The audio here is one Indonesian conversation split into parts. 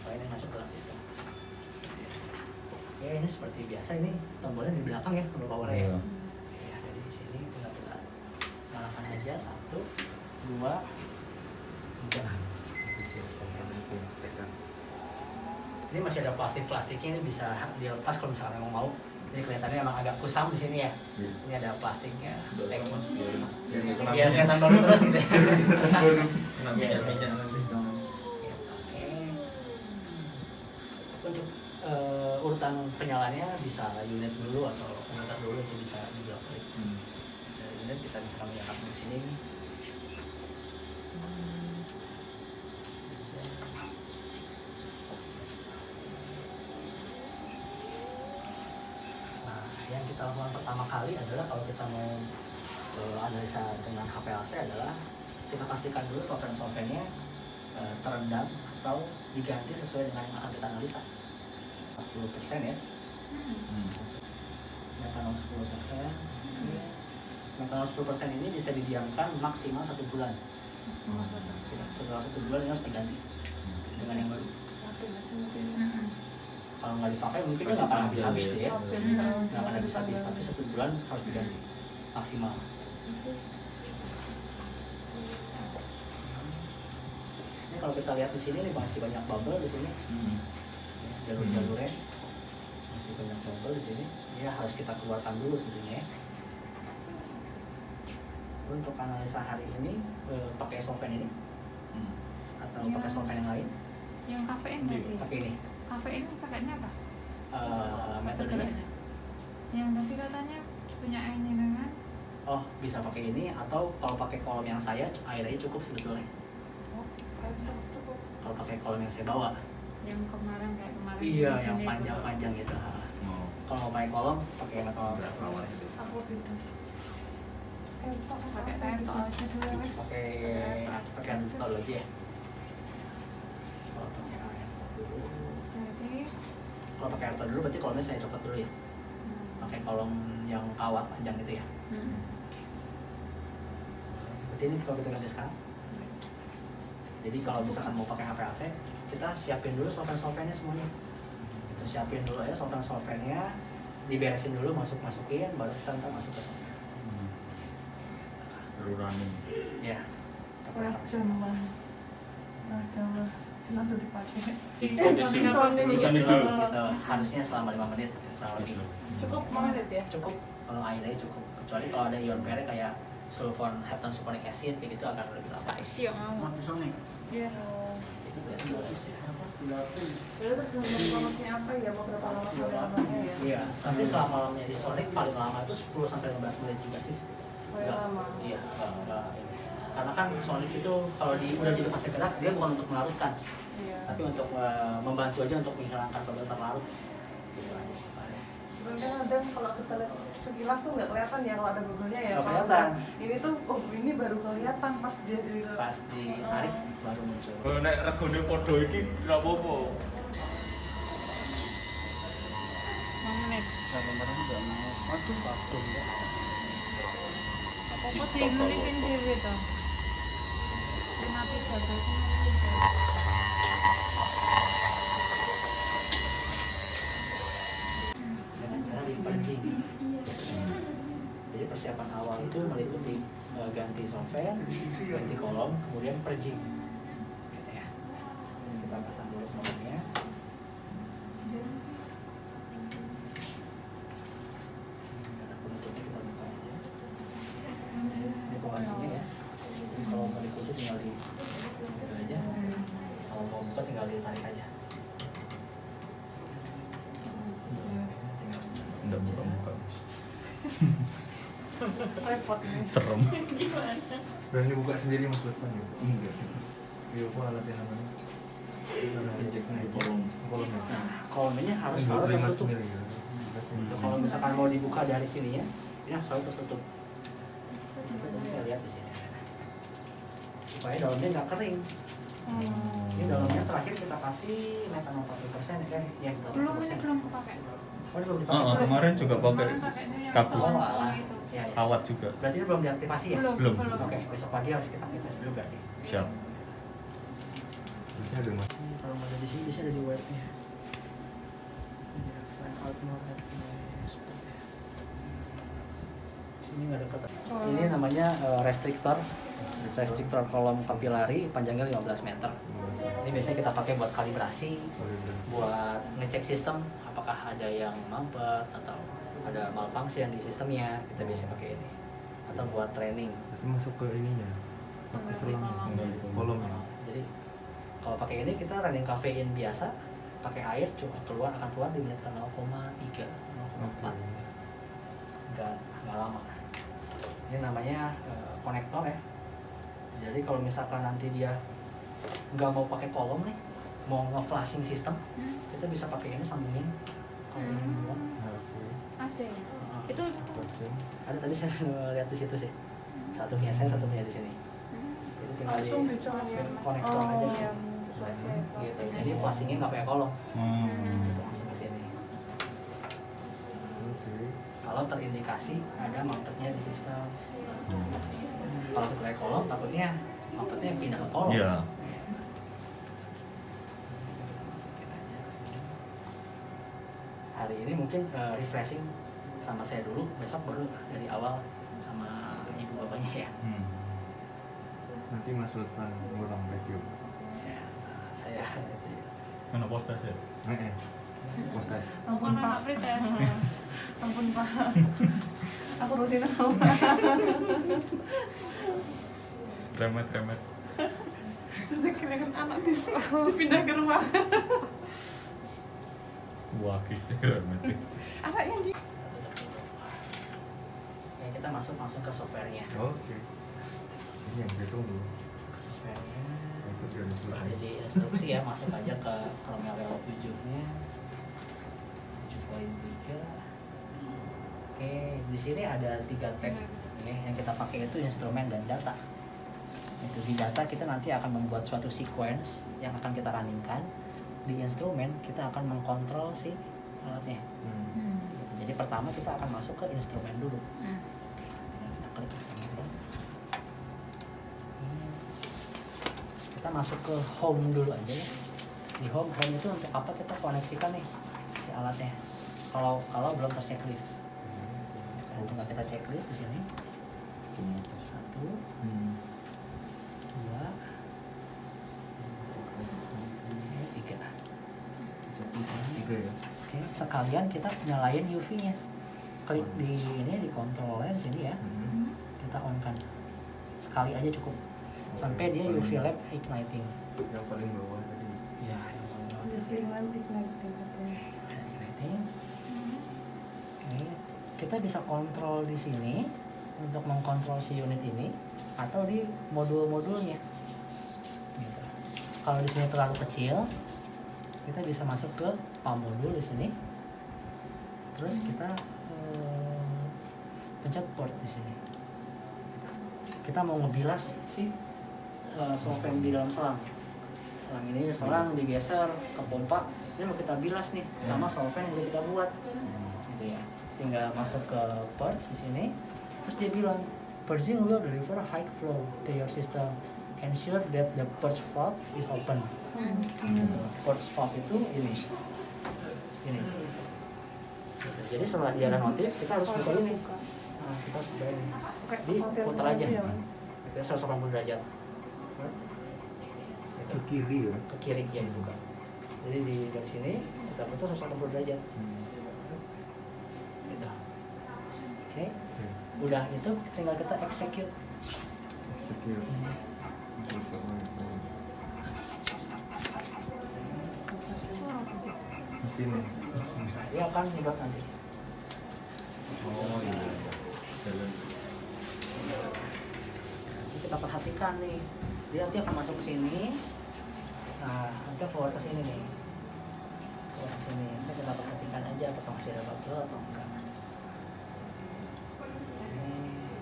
sesuai dengan masuk dalam sistem. Oke, ini seperti biasa, ini tombolnya di belakang ya, tombol power ya. Oke, ada di sini, tinggal kita nyalakan aja 1, 2, 3. Ini masih ada plastiknya, ini bisa dilepas kalau misalkan memang mau. Jadi kelihatannya emang agak kusam di sini ya. Ini ada plastiknya. Biar kelihatan baru terus gitu. Untuk urutan penyalaannya bisa unit dulu atau konverter dulu, itu bisa diblok-klik. Unit kita bisa menyalakan di sini. Yang kita lakukan pertama kali adalah kalau kita mau analisa dengan HPLC adalah kita pastikan dulu software-nya terendam atau diganti sesuai dengan yang akan kita analisa. 40% ya. Metanol 10%. Metanol 10% ini bisa didiamkan maksimal 1 bulan. Setelah 1 bulan ini harus diganti dengan yang baru. Kalau nggak dipakai mungkin nggak akan habis-habis deh ya, nggak akan habis-habis, tapi 1 bulan harus diganti maksimal. Ini kalau kita lihat di sini nih masih banyak bubble di sini, jalur-jalurnya masih banyak bubble di sini, ya harus kita keluarkan dulu tentunya ya. Untuk analisa hari ini pakai software ini atau pakai software yang lain? Yang kafein tadi. Pakai ini. Kafein pakainya apa? Metodenya. Yang tadi katanya punya ini kan? Oh, bisa pakai ini atau kalau pakai kolom yang saya airnya cukup sebetulnya. Oh, cukup. Kalau pakai kolom yang saya bawa. Yang kemarin kayak kemarin. Iya, yang panjang-panjang gitu. Kalau mau pakai kolom pakai metal berapa? Aku beda. Pakai pentol aja dulu wes. Pakai pentol aja ya. Kalau pakai air dulu berarti kolomnya saya copot dulu ya. Pakai kolom yang kawat panjang itu ya. Berarti ini kalau kita ganti sekarang. Jadi kalau misalkan mau pakai HPLC, kita siapin dulu software-nya semuanya. Kita siapin dulu ya software-nya, diberesin dulu, masukin, baru kita ntar masuk ke software. Baru running. Ya. Langsung dipakai. Gitu. Harusnya selama 5 menit kurang lebih. Cukup 5 menit ya? Cukup, kalau airnya cukup. Kecuali kalau ada ion pere kayak sulfon heptan sulfonic acid kayak gitu akan lebih lama. Stasi yang mau. Iya. Itu biasanya Jadi tergantung lamanya apa ya, mau berapa lama sampai lamanya ya? Iya, tapi selama lamanya di Sonic paling lama itu 10-15 menit juga sih. Paling lama? Iya, enggak ini. Karena kan Sonic itu kalau udah jadi fase gerak, dia bukan untuk melarutkan, tapi untuk membantu aja untuk menghilangkan bubble terlarut. Gitu aja sih paling. Kadang kalau kita lihat sekilas tuh nggak kelihatan ya kalau ada bubble-nya ya. Nggak kelihatan. Ini tuh, oh ini baru kelihatan pas dia Pas ditarik baru muncul. Nek regane padha iki ora apa-apa. 5 menit. Barang-barang juga mau masuk waktu ya. Apa dimenitin dhewe to? Mati jabatnya. Dengan cara di-purging. Jadi persiapan awal itu meliputi ganti software, ganti kolom, kemudian purging. Gitu ya. Kita pasang dulu kolomnya. Ada penutupnya kita buka aja. Ini pengasuhnya ya. Jadi kalau mau dikutuk tinggal di itu aja. Kalau mau buka tinggal ditarik aja. Enggak buka-buka. repot nih. Serem. Berani buka sendiri Mas Lutman ya? Enggak. Iya, apa alatnya namanya? Kolom. Nah, kolomnya harus selalu 25 tertutup. mili ya. Kalau misalkan mau dibuka dari sini ya, ini selalu tertutup. Saya lihat di sini. Supaya dalamnya nggak kering. Ini dalamnya terakhir kita kasih metanol 40% ya, yang Belum ini belum pakai. Oh, ini belum dipakai. Kemarin juga pakai Kemarin pakainya yang kabel. selang itu. Ya, ya. kawat juga. Berarti ini belum diaktifasi ya? Belum. Oke, besok pagi harus kita aktifasi dulu berarti. Siap. Harusnya ada mas. Kalau nggak ada di sini biasanya ada di webnya. Ini find out more at sini nggak ada kata. Ini namanya restriktor kolom kapilari, panjangnya 15 meter. Ini biasanya kita pakai buat kalibrasi, buat ngecek sistem apakah ada yang mampet atau ada malfunction di sistemnya, kita biasa pakai ini. Atau buat training. Itu masuk ke ininya. Pakai selang kolomnya. Jadi kalau pakai ini kita running kafein biasa, pakai air cuma akan keluar di menit ke 0,3 atau 0,4. Nggak lama. Ini namanya konektor ya. Jadi kalau misalkan nanti dia nggak mau pakai kolom nih, mau nge-flashing sistem, kita bisa pakai ini sambungin. Kalau ini mau. Ada ya? Itu Ada tadi saya lihat di situ sih. Satu punya saya, satu punya di sini. Jadi tinggal di Langsung dicolok. konektor Oh, aja. iya. Gitu. Jadi flashingnya nggak pakai kolom. Gitu, langsung ke sini. Oke. Kalau terindikasi ada mampetnya di sistem. Kalau kita pakai kolom, takutnya mampetnya pindah ke kolom. Iya. Masukin aja ke sini. Hari ini mungkin refreshing sama saya dulu, besok baru dari awal sama ibu bapaknya ya. Nanti Mas Lutfan ngulang review. Ya, saya Mana postas ya? Postas. Ampun Bukan Pak. anak pretest. Ampun Pak. Aku urusin apa? Remet. Terus kira kan anak dipindah ke rumah. Wah, gitu remet. Anaknya di. ya, kita masuk langsung ke softwarenya. Oke. Ini yang saya tunggu. Masuk ke softwarenya. Itu biar selesai. Jadi instruksi ya, masuk aja ke Chrome level 7-nya. 7.3. Oke, di sini ada 3 tab. Ini yang kita pakai itu instrumen dan data. Itu di data kita nanti akan membuat suatu sequence yang akan kita runningkan. Di instrumen kita akan mengkontrol si alatnya. Jadi pertama kita akan masuk ke instrumen dulu. Kita klik ke sini. Kita masuk ke home dulu aja ya. Di home itu untuk apa kita koneksikan nih si alatnya. Kalau belum terchecklist. Nah, tinggal kita checklist di sini. 1, 2, 3. Tiga ya. Oke, sekalian kita nyalain UV-nya. Klik di ini, di control-nya di sini ya. Kita on kan. Sekali aja cukup. Sampai dia UV lamp igniting. Yang paling bawah tadi. Ya, yang paling bawah. Igniting. Oke, kita bisa kontrol di sini untuk mengkontrol si unit ini atau di modul-modulnya. Gitu. Kalau di sini terlalu kecil, kita bisa masuk ke pump modul di sini. Terus kita pencet port di sini. Kita mau ngebilas si solvent di dalam selang. Selang ini selang digeser ke pompa. Ini mau kita bilas nih sama solvent yang udah kita buat. Gitu ya. Tinggal masuk ke ports di sini. Terus dia bilang, purging will deliver high flow to your system. Ensure that the purge valve is open. Purge valve itu ini. Jadi setelah dia ada notif, kita harus buka ini. Nah, kita harus buka ini. Di putar aja. Itu 180 derajat. Ke kiri ya. Ke kiri ya dibuka. Jadi dari sini kita putar 180 derajat. Gitu. Oke. Udah itu tinggal kita execute. Execute. Mesinnya. Dia akan nyedot nanti. Oh iya. Jalan. Kita perhatikan nih, dia nanti akan masuk ke sini. Nah, nanti keluar ke sini nih. Keluar ke sini. Nanti kita perhatikan aja apakah masih ada bubble atau enggak.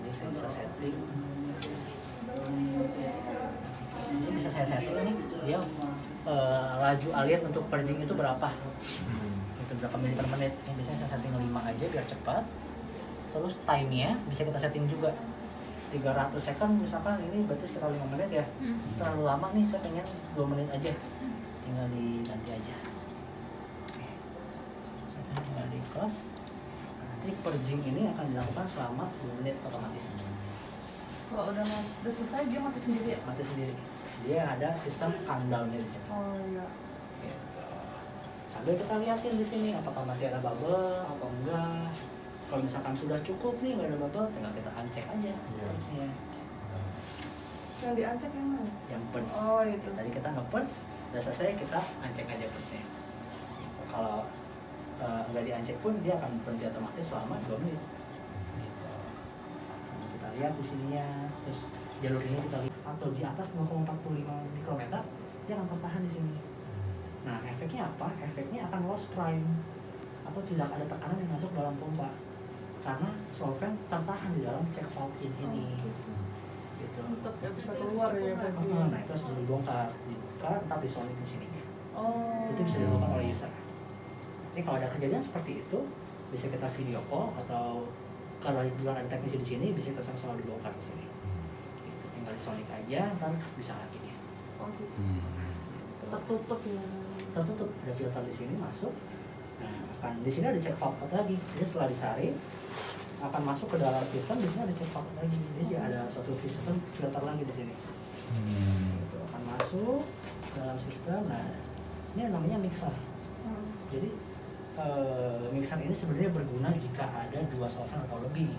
Ini saya bisa setting. Ini bisa saya setting nih. Dia laju alien untuk purging itu berapa? Itu berapa menit per menit? Yang biasanya saya setting 5 aja biar cepat. Terus time-nya bisa kita setting juga. 300 second misalkan, ini berarti sekitar 5 menit ya. Terlalu lama nih, saya pengen 2 menit aja, tinggal diganti aja. Oke. Saya tinggal di close. Nanti purging ini akan dilakukan selama 2 menit otomatis. Kalau udah selesai dia mati sendiri ya? Mati sendiri. Dia ada sistem countdown-nya di sini. Oh iya. Gitu. Sambil kita liatin di sini apakah masih ada bubble atau enggak. Kalau misalkan sudah cukup nih nggak ada bubble, tinggal kita uncheck aja purge-nya. Yang di-uncheck yang mana? Yang purge. Oh itu. Tadi kita nge-purge, udah selesai kita uncheck aja purge-nya. Gitu. Kalau nggak di-uncheck pun dia akan berhenti otomatis selama 2 menit. Gitu. Nah, kita lihat di sininya, terus jalur ini kita lihat atau di atas 0,45 mikrometer, dia akan tertahan di sini. Nah, efeknya apa? Efeknya akan loss prime atau tidak ada tekanan yang masuk dalam pompa karena solvent tertahan di dalam check valve ini. Gitu. Tetap nggak bisa keluar ya berarti. Nah, itu harus dibongkar, ntar disonic di sini. Oh. Itu bisa dilakukan oleh user. Jadi kalau ada kejadian seperti itu, bisa kita video call atau kalau bilang ada teknisi di sini, bisa kita sama-sama dibongkar di sini. Gitu. Tinggal disonic aja, ntar bisa lagi dia. Oh gitu. Gitu. Tertutup ya. Tertutup, ada filter di sini masuk. Nah, akan di sini ada check valve lagi. Jadi setelah disaring akan masuk ke dalam sistem, di sini ada check valve lagi. Jadi ada suatu sistem filter lagi di sini. Gitu. Akan masuk ke dalam sistem. Nah, ini namanya mixer. Jadi mixer ini sebenarnya berguna jika ada 2 solvent atau lebih.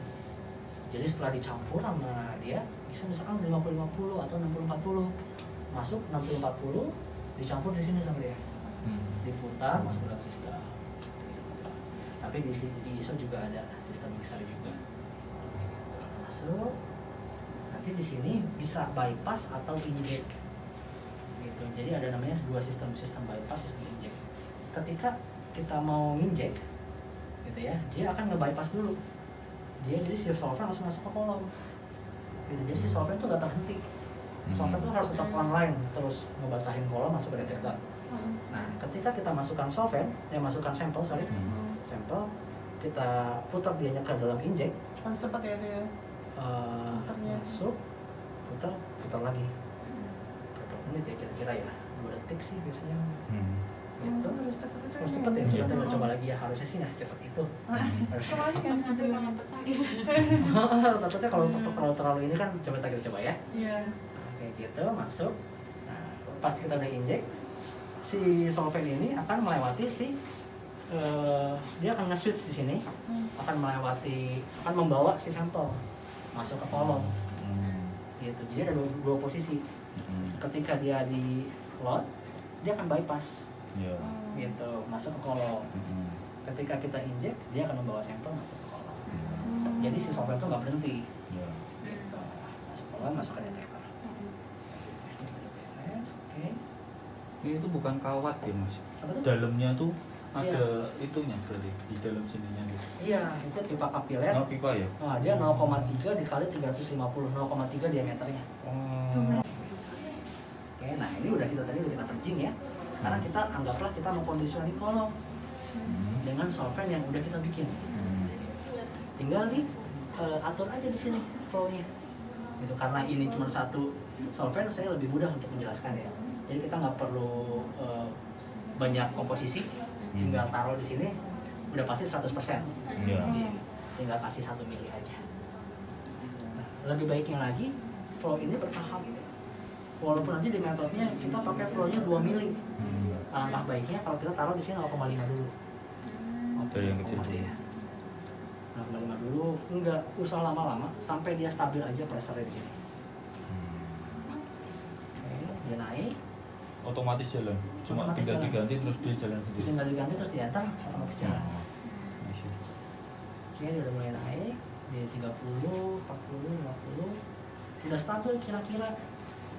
Jadi setelah dicampur sama dia, bisa misalkan 50-50 atau 60-40. Masuk 60-40, dicampur di sini sama dia. Diputar masuk ke dalam sistem. Tapi di ISO juga ada sistem mixer juga. Masuk. Nanti di sini bisa bypass atau inject. Gitu. Jadi ada namanya 2 sistem bypass, sistem inject. Ketika kita mau inject, gitu ya, dia akan nge-bypass dulu. Jadi si solvent langsung masuk ke kolom. Gitu. Jadi si solvent itu nggak terhenti. Solvent itu harus tetap online terus ngebasahin kolom masuk ke detektor. Nah, ketika kita masukkan solvent, masukkan sampel, sampel, kita putar dianya ke dalam inject. Harus cepat ya dia. Masuk, putar lagi. Berapa menit ya kira-kira ya? 2 detik sih biasanya. Gitu. Harus cepat aja. Harus cepet ya, kita coba lagi ya, harusnya sih nggak secepat itu. Harusnya Kemarin sih. kan Nanti malah sakit. Takutnya kalau terlalu ini kan coba kita coba ya. Iya. Kayak gitu, masuk. Nah, pas kita udah inject, si solvent ini akan melewati dia akan nge-switch di sini, akan membawa si sampel masuk ke kolom. Gitu. Jadi ada dua posisi. Ketika dia di load, dia akan bypass. Gitu, masuk ke kolom. Ketika kita inject, dia akan membawa sampel masuk ke kolom. Jadi si solvent itu nggak berhenti. Gitu. Masuk kolom, masuk ke detektor. Oke. Ini tuh bukan kawat ya mas, Apa tuh? dalamnya tuh ada Iya. itunya berarti di dalam sininya gitu. Iya, itu pipa kapiler. Oh pipa ya? Nah, dia 0,3 dikali 350, 0,3 diameternya. Oke, nah ini udah kita purging ya. Sekarang kita anggaplah kita mau kondisioni kolom dengan solvent yang udah kita bikin. Tinggal atur aja di sini flow-nya. Gitu, karena ini cuma satu solvent, saya lebih mudah untuk menjelaskan ya. Jadi kita nggak perlu banyak komposisi, tinggal taruh di sini, udah pasti 100%. Tinggal kasih 1 mili aja. Nah, lebih baiknya lagi, flow ini bertahap. Walaupun nanti di metodenya kita pakai flow-nya 2 mili. Alangkah baiknya kalau kita taruh di sini 0,5 dulu. Dari yang kecil dulu. 0,5 dulu, enggak usah lama-lama sampai dia stabil aja pressure-nya di sini. Oke, dia naik, Otomatis jalan, cuma Otomatis tinggal jalan. diganti terus dia jalan sendiri. tinggal diganti terus di-enter, otomatis jalan. I see. Oke, dia udah mulai naik di 30, 40, 50. Udah stabil kira-kira,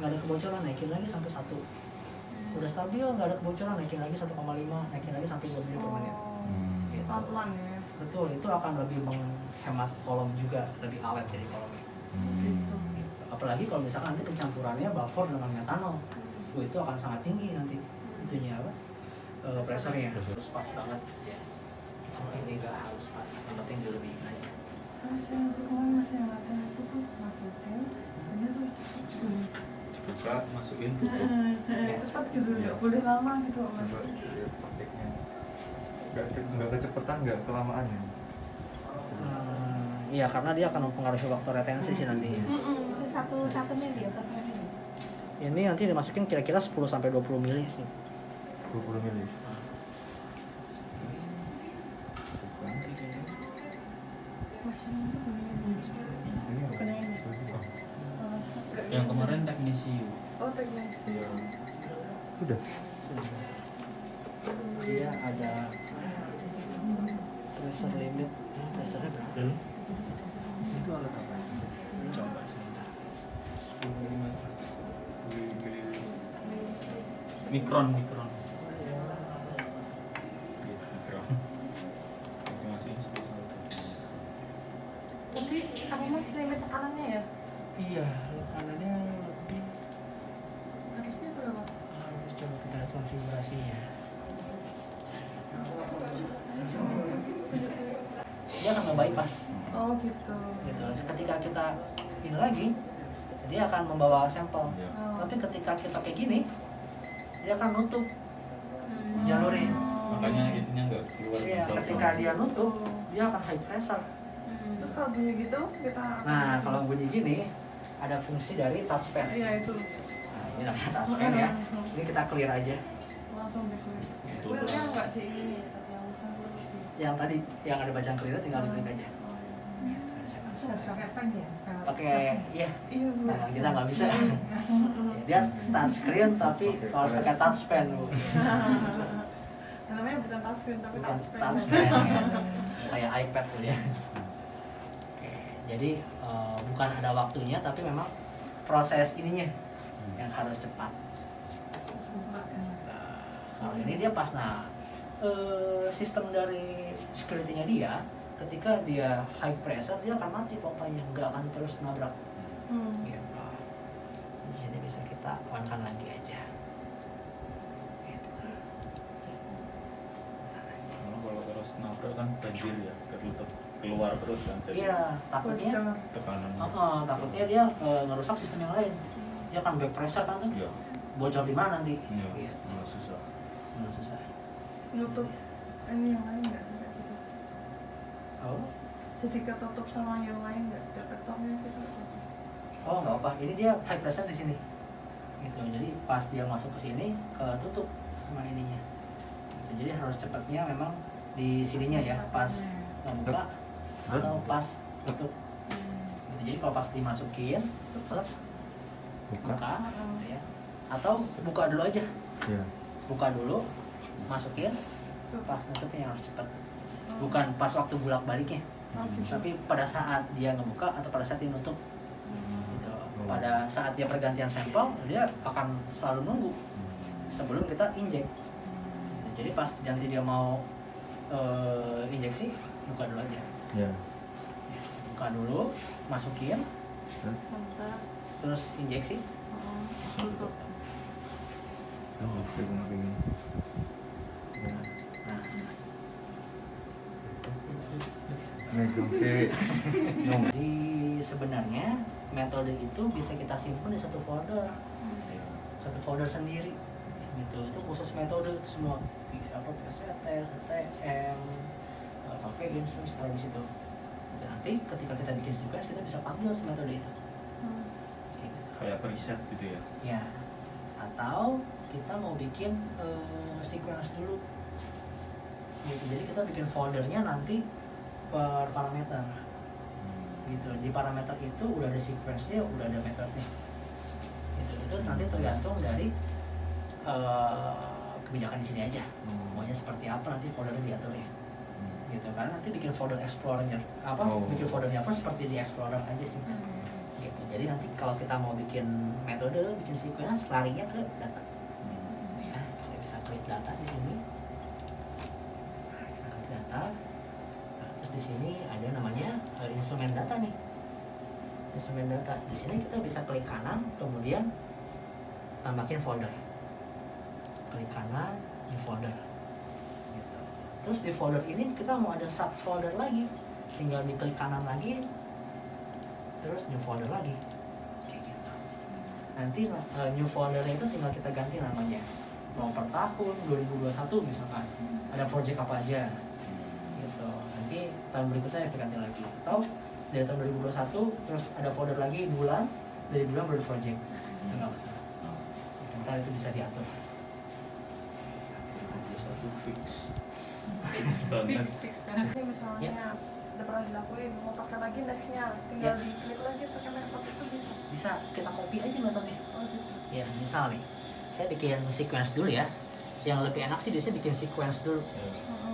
nggak ada kebocoran, naikin lagi sampai 1. Udah stabil, nggak ada kebocoran, naikin lagi 1,5, naikin lagi sampai 2 mili per menit. Gitu. Pelan-pelan ya. Betul, itu akan lebih menghemat kolom juga, lebih awet jadi kolomnya. Gitu. Apalagi kalau misalkan nanti pencampurannya buffer dengan metanol, itu akan sangat tinggi nanti itunya apa? Pressure-nya harus pas banget ya. Ini nggak harus pas, yang penting dilebihin aja. Terus yang kemarin masih yang latihan itu tuh masukin, biasanya tuh Buka, masukin, tutup. cepat gitu, nggak boleh lama gitu mas. Coba lihat prakteknya. Nggak kecepetan, nggak kelamaan ya. Iya, karena dia akan mempengaruhi waktu retensi sih nantinya. Itu satu mili atas mili. Ini nanti dimasukin kira-kira 10 sampai 20 mili sih. 20 mili. Masih ini Ini bukan yang ini. Yang kemarin teknisi. Oh teknisi. Iya. Udah. Dia ada pressure limit. Pressure-nya berapa? Itu alat apa? Coba sebentar. 10 mm. Mikron. Gitu, mikro. Itu masih 10 sampai. Tapi apa mas limit tekanannya ya? Iya, tekanannya lebih. Harusnya berapa? Coba kita lihat konfigurasinya. Dia akan nge-bypass. Oh gitu. Gitu. Ketika kita ini lagi, dia akan membawa sampel. Iya. Oh. Tapi ketika kita kayak gini, dia akan nutup jalurnya. Makanya itunya nggak keluar. Iya, sensor. ketika dia nutup, dia akan high pressure. Terus kalau bunyi gitu kita. Nah, kalau bunyi gini, ada fungsi dari touchpad. Iya itu. Nah, ini namanya touchpad ya. Ini kita clear aja. Langsung di clear. Itu. Clearnya nggak di ini, yang usah dulu sih. Yang tadi yang ada bacaan clear tinggal klik aja. Oh, iya. pakai apa dia? Pakai ya, Iya bu. nah, kita nggak bisa. Dia touchscreen tapi harus pakai touchpen bu. Yang namanya bukan touchscreen tapi Bukan touchpad. touchpen ya. Kayak iPad bu ya. Oke, jadi bukan ada waktunya tapi memang proses ininya yang harus cepat. Nah, kalau ini dia pas sistem dari security-nya dia ketika dia high pressure dia akan mati pompanya, nggak akan terus nabrak. Gitu. Jadi bisa kita on-kan lagi aja. Gitu. Kalau terus nabrak kan banjir ya, tetap keluar terus kan. Jadi Iya, takutnya tekanan. takutnya dia ngerusak sistem yang lain. Dia akan back pressure kan tuh. Iya. Bocor di mana nanti? Iya. Iya. Malah susah. Susah. Nutup ini yang lain nggak sampai gitu. Oh, Jadi ketutup sama yang lain nggak detektornya gitu. oh nggak apa. Ini dia high pressure di sini. Gitu. Jadi pas dia masuk ke sini ketutup sama ininya. Gitu. Jadi harus cepatnya memang di sininya ya, pas ngebuka atau pas tutup. Gitu. Jadi kalau pas dimasukin, selep, buka, gitu ya. Atau buka dulu aja. Iya. Buka dulu, masukin, pas nutupnya yang harus cepat. Bukan pas waktu bolak-baliknya. Tapi pada saat dia ngebuka atau pada saat dia nutup. Gitu. Pada saat dia pergantian sampel, dia akan selalu nunggu sebelum kita injek. Jadi pas nanti dia mau injeksi, buka dulu aja. Iya. Buka dulu, masukin, Sebentar. terus injeksi. Tutup. Oh, begini. Ya. Nah, Megang sih. jadi sebenarnya metode itu bisa kita simpan di satu folder. Satu folder sendiri gitu. Itu khusus metode itu semua apa PCT, STM, kafein semua taruh di situ. Dan nanti ketika kita bikin sequence kita bisa panggil si metode itu. Gitu. Kayak preset gitu ya. Ya. Atau kita mau bikin sequence dulu. Gitu. Jadi kita bikin foldernya nanti per parameter. Gitu. Di parameter itu udah ada sequence-nya, udah ada metodenya. Gitu. Itu nanti tergantung dari kebijakan di sini aja. Maunya seperti apa nanti foldernya diatur ya. Gitu kan nanti bikin folder explorernya apa? Bikin foldernya apa seperti di explorer aja sih. Gitu. Jadi nanti kalau kita mau bikin metode, bikin sequence, larinya ke data. Ya, kita bisa klik data di sini. Nah, kita klik data. Nah, terus di sini ada namanya instrumen data nih. Instrumen data. Di sini kita bisa klik kanan, kemudian tambahin folder. Klik kanan, new folder. Gitu. Terus di folder ini kita mau ada subfolder lagi. tinggal diklik kanan lagi, terus new folder lagi, kayak gitu. Nanti new foldernya itu tinggal kita ganti namanya, mau per tahun 2021 misalkan, ada project apa aja, gitu. Nanti tahun berikutnya kita ganti lagi, atau dari tahun 2021 terus ada folder lagi bulan, dari bulan baru project, nggak masalah. Ntar itu bisa diatur. Satu fix banget. Fix banget. Ini misalnya udah pernah dilakuin, mau pakai lagi nextnya, tinggal diklik lagi pakai metode itu bisa. Bisa kita copy aja metodenya. Oh gitu. Ya misal nih, saya bikin sequence dulu ya. Yang lebih enak sih biasanya bikin sequence dulu.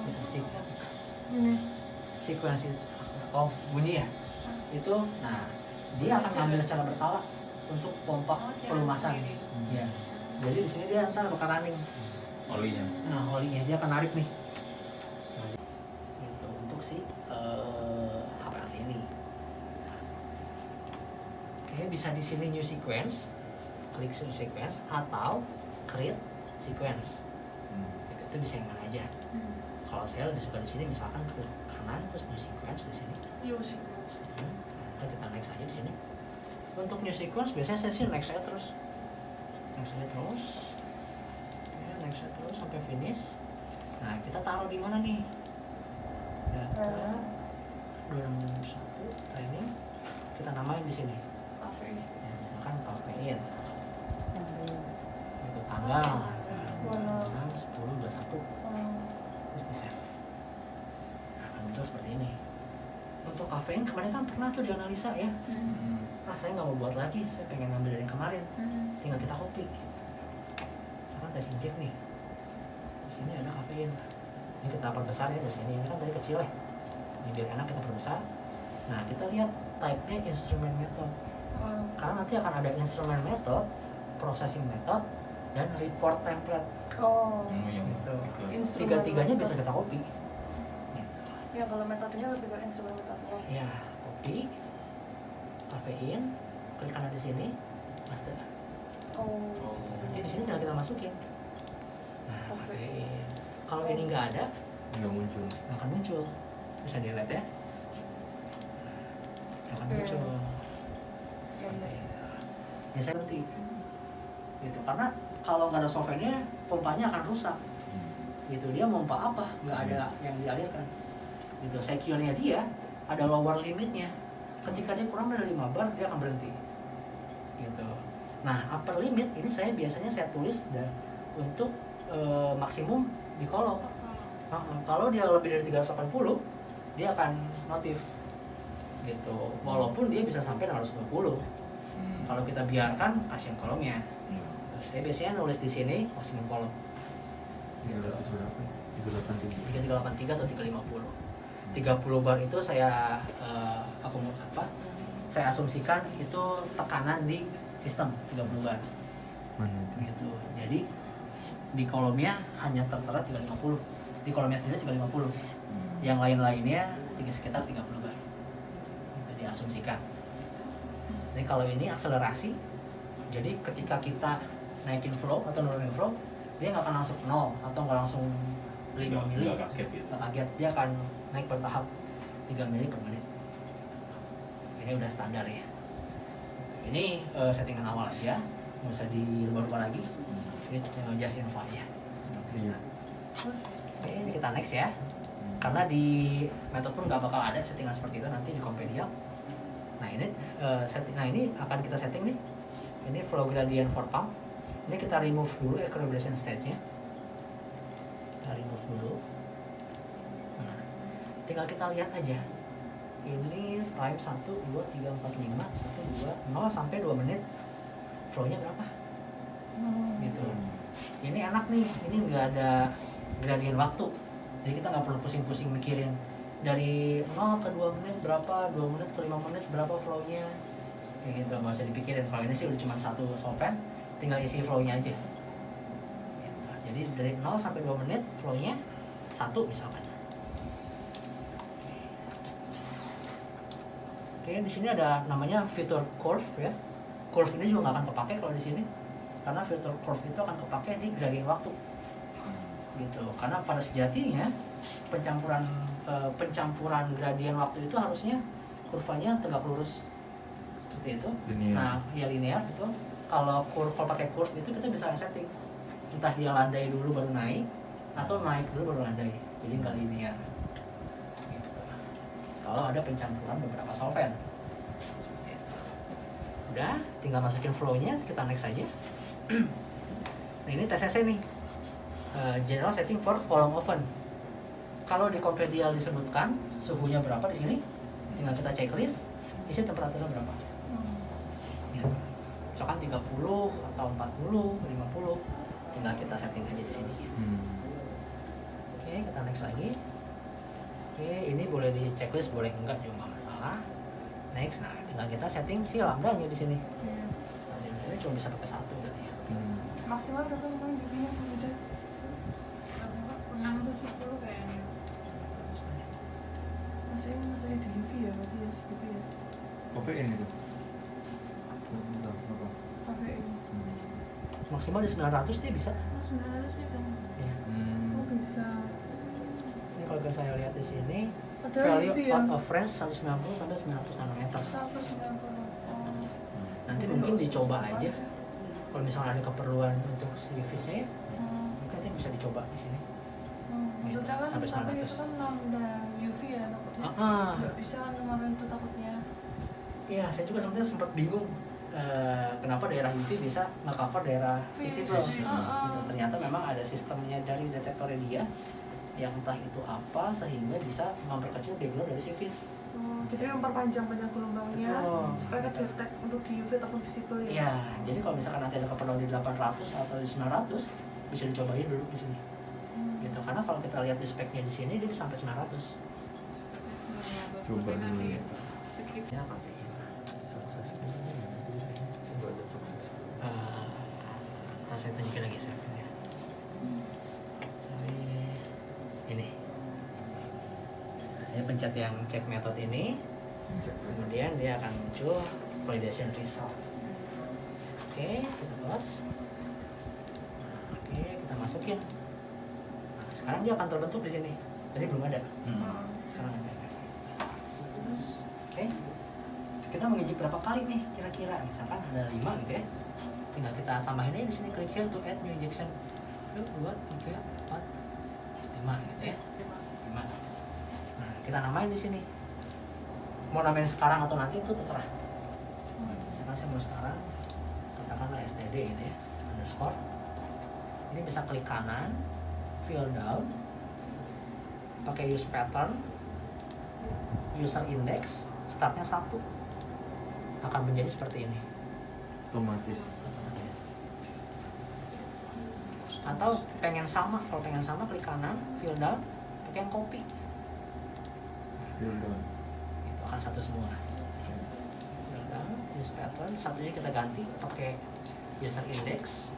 Bikin sequence itu, oh bunyi ya. Itu, nah dia akan ngambil secara berkala untuk pompa pelumasan. Ya. Jadi di sini dia ntar bakal running. Olinya. Nah, olinya dia akan narik nih. Gitu, untuk si HPLC ini. Oke, bisa di sini new sequence, klik new sequence atau create sequence. Itu bisa yang mana aja. Kalau saya lebih suka di sini, misalkan ke kanan terus new sequence di sini. Nah, kita next aja di sini. Untuk new sequence biasanya saya sih next aja terus. Next aja terus. Ya, next aja terus sampai finish. Nah, kita taruh di mana nih? Data 2021 training. Kita namain di sini. Ya, misalkan kafein. Itu tanggal. Misalkan 6/10/21. Terus di save. Nah, akan muncul seperti ini. Untuk kafein kemarin kan pernah tuh dianalisa ya. Nah, saya nggak mau buat lagi, saya pengen ngambil dari yang kemarin. Tinggal kita copy. Misalkan tes injek nih. Di sini ada kafein. Ini kita perbesar ya dari sini. Ini kan tadi kecil ya. Ini biar enak kita perbesar. Nah, kita lihat type-nya instrument method. Karena nanti akan ada instrument method, processing method, dan report template. Yang Gitu. Instrumen Tiga-tiganya method. bisa kita copy. Ya kalau metodenya lebih ke instrumen metodenya. Ya, copy, kafein, klik kanan di sini, master. Nanti di sini tinggal kita masukin. Nah, kafein. Kalau ini nggak ada, Nggak muncul. nggak akan muncul. Bisa dilihat ya. Nggak akan Oke. muncul. Ya saya ganti. Gitu. Karena kalau nggak ada softwarenya, pompanya akan rusak. Gitu. Dia pompa apa? Nggak ada yang dialirkan. Gitu. Secure-nya dia ada lower limitnya. Ketika dia kurang dari 5 bar, dia akan berhenti. Gitu. Nah, upper limit ini biasanya saya tulis untuk maksimum di kolom. Kalau dia lebih dari 380, dia akan notif. Gitu. Walaupun dia bisa sampai 620. Kalau kita biarkan, kasihan kolomnya. Terus saya biasanya nulis di sini maksimum kolom. Gitu. 3383 atau 350. 30 bar itu saya saya asumsikan itu tekanan di sistem 30 bar. Gitu. Jadi di kolomnya hanya tertera 350. Di kolomnya sendiri 350. Yang lain-lainnya sekitar 30 bar. Itu diasumsikan. Jadi kalau ini akselerasi, jadi ketika kita naikin flow atau nurunin flow, dia nggak akan langsung 0 atau nggak langsung 5 mili. Nggak kaget gitu. Nggak kaget, dia akan naik bertahap 3 mili per menit. Ini udah standar ya. Ini settingan awal aja, nggak usah dirubah-rubah lagi. Ini just info aja. Oke, ini kita next ya. Karena di metode pun nggak bakal ada settingan seperti itu nanti di Compendium. Nah ini ini akan kita setting nih. Ini flow gradient for pump. Ini kita remove dulu equilibration stage-nya. Kita remove dulu. Nah, tinggal kita lihat aja. Ini time 1, 2, 3, 4, 5, 1, 2, 0 sampai 2 menit. Flow-nya berapa? Gitu. Ini enak nih. Ini nggak ada gradient waktu. Jadi kita nggak perlu pusing-pusing mikirin dari 0 ke 2 menit berapa, 2 menit ke 5 menit berapa flow-nya. Kayak gitu, nggak usah dipikirin. Kalau ini sih udah cuma satu solvent, tinggal isi flow-nya aja. Gitu. Jadi dari 0 sampai 2 menit flow-nya 1 misalkan. Oke, di sini ada namanya filter curve ya. Curve ini juga nggak akan kepake kalau di sini, karena filter curve itu akan kepake di gradient waktu. gitu. Karena pada sejatinya pencampuran gradien waktu itu harusnya kurvanya tegak lurus seperti itu. Linear. Nah, ya linear gitu. Kalau pakai curve itu kita bisa setting entah dia landai dulu baru naik atau naik dulu baru landai, jadi nggak linear gitu. Kalau ada pencampuran beberapa solvent seperti itu. Udah, tinggal masukin flow-nya, kita next aja. Nah, ini TCC nih, general setting for column oven. Kalau di Compedial disebutkan suhunya berapa di sini, tinggal kita checklist, isi temperaturnya berapa. Gitu. Misalkan 30 atau 40, 50, tinggal kita setting aja di sini. Oke, kita next lagi. Oke, ini boleh di checklist, boleh enggak juga nggak masalah. Next, nah tinggal kita setting si lambdanya di sini. Iya. Nah, ini cuma bisa pakai satu berarti ya. Maksimal berapa kemarin giginya udah? 670 kayaknya. Masih di UV ya berarti ya segitu ya. Kofein itu. Apa? Kafein. Maksimal di 900 dia bisa. Oh, 900 bisa. Ya. Oh bisa. Ini kalau saya lihat di sini Ada value UV ya? out of range 190 sampai 900 nanometer. 190. Oh. Nanti mungkin dicoba aja. Kalau misalnya ada keperluan untuk si UV-nya, mungkin nanti bisa dicoba di sini. Maksudnya kan Sampai tapi 900. itu kan lambda UV ya takutnya. Ah, Nggak bisa ngeluarin itu takutnya. iya, saya juga sebenarnya sempat bingung kenapa daerah UV bisa nge-cover daerah visible. Visible. Gitu. Ternyata memang ada sistemnya dari detektornya dia yang entah itu apa sehingga bisa memperkecil background dari si vis. Jadi memperpanjang gelombangnya Betul. supaya kedetek untuk di UV ataupun visible ya. Iya, jadi kalau misalkan nanti ada keperluan di 800 atau di 900 bisa dicobain dulu di sini. Gitu. Karena kalau kita lihat di speknya di sini dia bisa sampai 900. Coba dulu ya. Skip. Ya, kafein. Saya tunjukin lagi save-nya. Sorry. Ini. Saya pencet yang check method ini, kemudian dia akan muncul validation result. Oke, kita close. Oke, kita masukin. Nah, sekarang dia akan terbentuk di sini. Tadi belum ada. Sekarang ada. Oke. Kita mengejek berapa kali nih kira-kira? Misalkan ada 5 gitu ya. Tinggal kita tambahin aja di sini, klik here to add new injection. 1, 2, 3, 4, 5 gitu ya. 5. Nah, kita namain di sini. Mau namain sekarang atau nanti itu terserah. Misalkan saya mau sekarang, katakanlah std gitu ya, underscore. Ini bisa klik kanan, fill down, pakai use pattern, user index, startnya 1, akan menjadi seperti ini. Otomatis. Atau pengen sama, kalau pengen sama klik kanan, fill down, pakai yang copy. Dildo. Itu akan satu semua. Fill down, use pattern, satunya kita ganti pakai user index,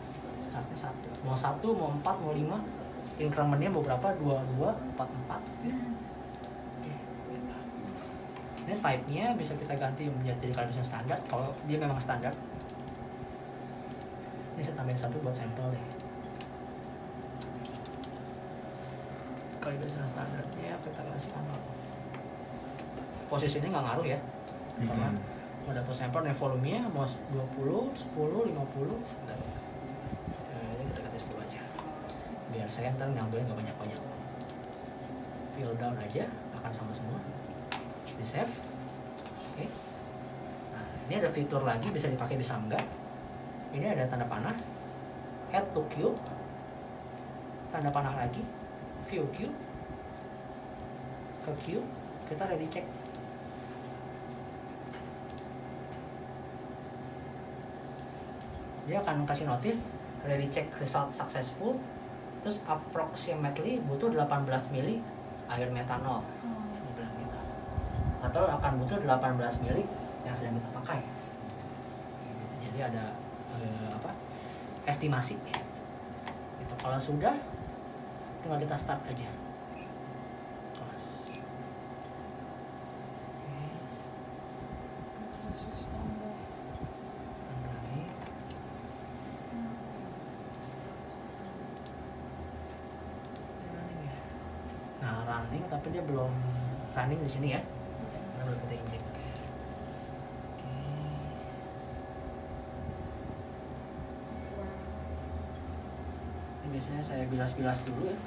startnya 1. Mau 1, mau 4, mau 5, incrementnya mau berapa? 2, 2, 4, 4. Oke, gitu. Ini type-nya bisa kita ganti menjadi calibration standar kalau dia memang standar. Ini saya tambahin 1 buat sampel nih. Calibration standarnya kita kasih apa? Posisinya nggak ngaruh ya, karena mau data sampel nih volumenya mau 20, 10, 50. Ini kita ganti 10 aja. Biar saya ntar ngambilnya nggak banyak-banyak. Fill down aja akan sama semua. Di save. Oke. Nah, ini ada fitur lagi bisa dipakai bisa enggak. Ini ada tanda panah, add to queue, tanda panah lagi, view queue, ke queue, kita ready check. Dia akan kasih notif, ready check result successful, terus approximately butuh 18 mili air metanol. Dia bilang gitu. Atau akan butuh 18 mili yang sedang kita pakai. Jadi ada estimasi. Itu kalau sudah tinggal kita start aja. Close. Oke. running tapi dia belum running di sini ya, karena belum kita injek. Oke. Ini biasanya saya bilas-bilas dulu ya.